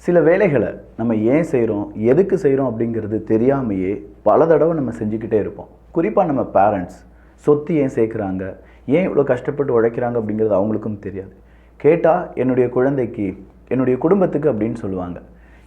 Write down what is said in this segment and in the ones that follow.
சில வேலைகளை நம்ம ஏன் செய்கிறோம், எதுக்கு செய்கிறோம் அப்படிங்கிறது தெரியாமையே பல தடவை நம்ம செஞ்சுக்கிட்டே இருப்போம். குறிப்பாக நம்ம பேரண்ட்ஸ் சொத்து ஏன் சேர்க்குறாங்க, ஏன் இவ்வளோ கஷ்டப்பட்டு உழைக்கிறாங்க அப்படிங்கிறது அவங்களுக்கும் தெரியாது. கேட்டால் என்னுடைய குழந்தைக்கு, என்னுடைய குடும்பத்துக்கு அப்படின்னு சொல்லுவாங்க.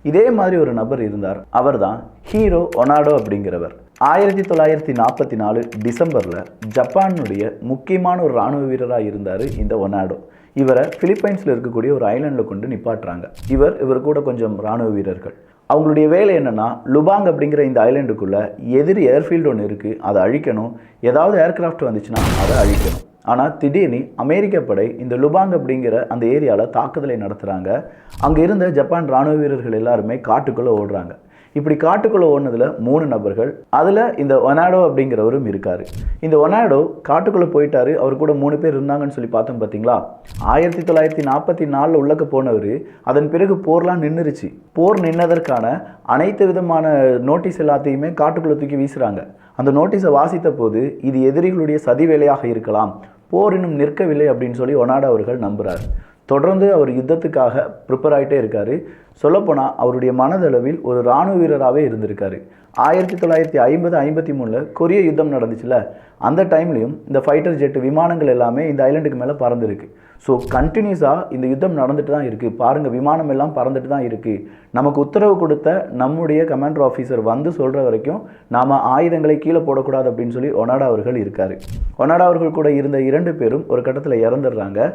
இதே மாதிரி ஒரு நபர் இருந்தார். அவர் தான் ஹீரோ ஒனாடோ அப்படிங்கிறவர். 1944 டிசம்பரில் ஜப்பானுடைய முக்கியமான ஒரு இராணுவ வீரராக இருந்தார் இந்த ஒனாடோ. இவரை பிலிப்பைன்ஸில் இருக்கக்கூடிய ஒரு ஐலாண்டில் கொண்டு நிப்பாட்டுறாங்க. இவர் கூட கொஞ்சம் இராணுவ வீரர்கள். அவங்களுடைய வேலை என்னென்னா, லுபாங் அப்படிங்கிற இந்த ஐலாண்டுக்குள்ளே எதிரி ஏர்ஃபீல்டு ஒன்று இருக்குது, அதை அழிக்கணும். ஏதாவது ஏர்கிராஃப்ட் வந்துச்சுன்னா அதை அழிக்கணும். ஆனால் திடீர்னு அமெரிக்க படை இந்த லுபாங் அப்படிங்கிற அந்த ஏரியாவில் தாக்குதலை நடத்துகிறாங்க. அங்கே இருந்த ஜப்பான் இராணுவ வீரர்கள் எல்லாருமே காட்டுக்குள்ளே ஓடுறாங்க. இப்படி காட்டுக்குள்ளே ஓடுனதில் 3 நபர்கள், அதில் இந்த ஒனாடோ அப்படிங்கிறவரும் இருக்கார். இந்த ஒனாடோ காட்டுக்குள்ளே போயிட்டார். அவர் கூட 3 பேர் இருந்தாங்கன்னு சொல்லி பார்த்தோம் பார்த்தீங்களா. 1944 உள்ளக்க போனவர். அதன் பிறகு போர்லாம் நின்றுருச்சு. போர் நின்னதற்கான அனைத்து விதமான நோட்டீஸ் எல்லாத்தையுமே காட்டுக்குள்ளே தூக்கி வீசுகிறாங்க. அந்த நோட்டீஸை வாசித்த போது இது எதிரிகளுடைய சதி வேலையாக இருக்கலாம், போர் இன்னும் நிற்கவில்லை அப்படின்னு சொல்லி ஒனாடோ அவர்கள் நம்புகிறார். தொடர்ந்து அவர் யுத்தத்துக்காக ப்ரிப்பேர் ஆகிட்டே இருக்கார். சொல்லப்போனால் அவருடைய மனதளவில் ஒரு இராணுவ வீரராகவே இருந்திருக்காரு. 1950-53 கொரிய யுத்தம் நடந்துச்சுல, அந்த டைம்லையும் இந்த ஃபைட்டர் ஜெட் விமானங்கள் எல்லாமே இந்த ஐலண்டுக்கு மேலே பறந்துருக்கு. ஸோ கண்டினியூஸாக இந்த யுத்தம் நடந்துட்டு தான் இருக்குது. பாருங்கள், விமானம் எல்லாம் பறந்துட்டு தான் இருக்குது. நமக்கு உத்தரவு கொடுத்த நம்முடைய கமாண்டர் ஆஃபீஸர் வந்து சொல்கிற வரைக்கும் நாம் ஆயுதங்களை கீழே போடக்கூடாது அப்படின்னு சொல்லி ஒனாடோ அவர்கள் இருக்கார். ஒனாடோ அவர்கள் கூட இருந்த 2 பேரும் ஒரு கட்டத்தில் இறந்துடுறாங்க.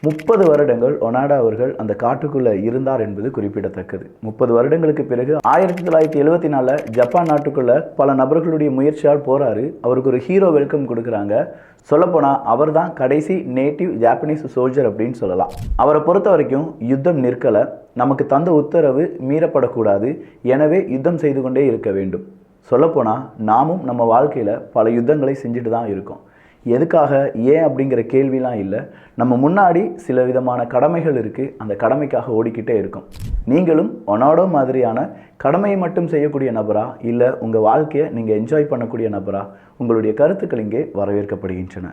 30 வருடங்கள் ஒனாடோ அவர்கள் அந்த காட்டுக்குள்ளே இருந்தார் என்பது குறிப்பிடத்தக்கது. 30 வருடங்களுக்கு பிறகு 1974 ஜப்பான் நாட்டுக்குள்ளே பல நபர்களுடைய முயற்சியால் போகிறாரு. அவருக்கு ஒரு ஹீரோ வெல்கம் கொடுக்குறாங்க. சொல்லப்போனால் அவர் தான் கடைசி நேட்டிவ் ஜாப்பனீஸ் சோல்ஜர் அப்படின்னு சொல்லலாம். அவரை பொறுத்த வரைக்கும் யுத்தம் நிற்கலை, நமக்கு தந்த உத்தரவு மீறப்படக்கூடாது, எனவே யுத்தம் செய்து கொண்டே இருக்க வேண்டும். சொல்லப்போனால் நாமும் நம்ம வாழ்க்கையில் பல யுத்தங்களை செஞ்சுட்டு தான் இருக்கோம். எதுக்காக, ஏன் அப்படிங்கிற கேள்விலாம் இல்லை. நம்ம முன்னாடி சில விதமான கடமைகள் இருக்குது, அந்த கடமைக்காக ஓடிக்கிட்டே இருக்கும். நீங்களும் ஒனாடோ மாதிரியான கடமையை மட்டும் செய்யக்கூடிய நபரா, இல்லை உங்கள் வாழ்க்கையை நீங்கள் என்ஜாய் பண்ணக்கூடிய நபரா? உங்களுடைய கருத்துக்கள் இங்கே வரவேற்கப்படுகின்றன.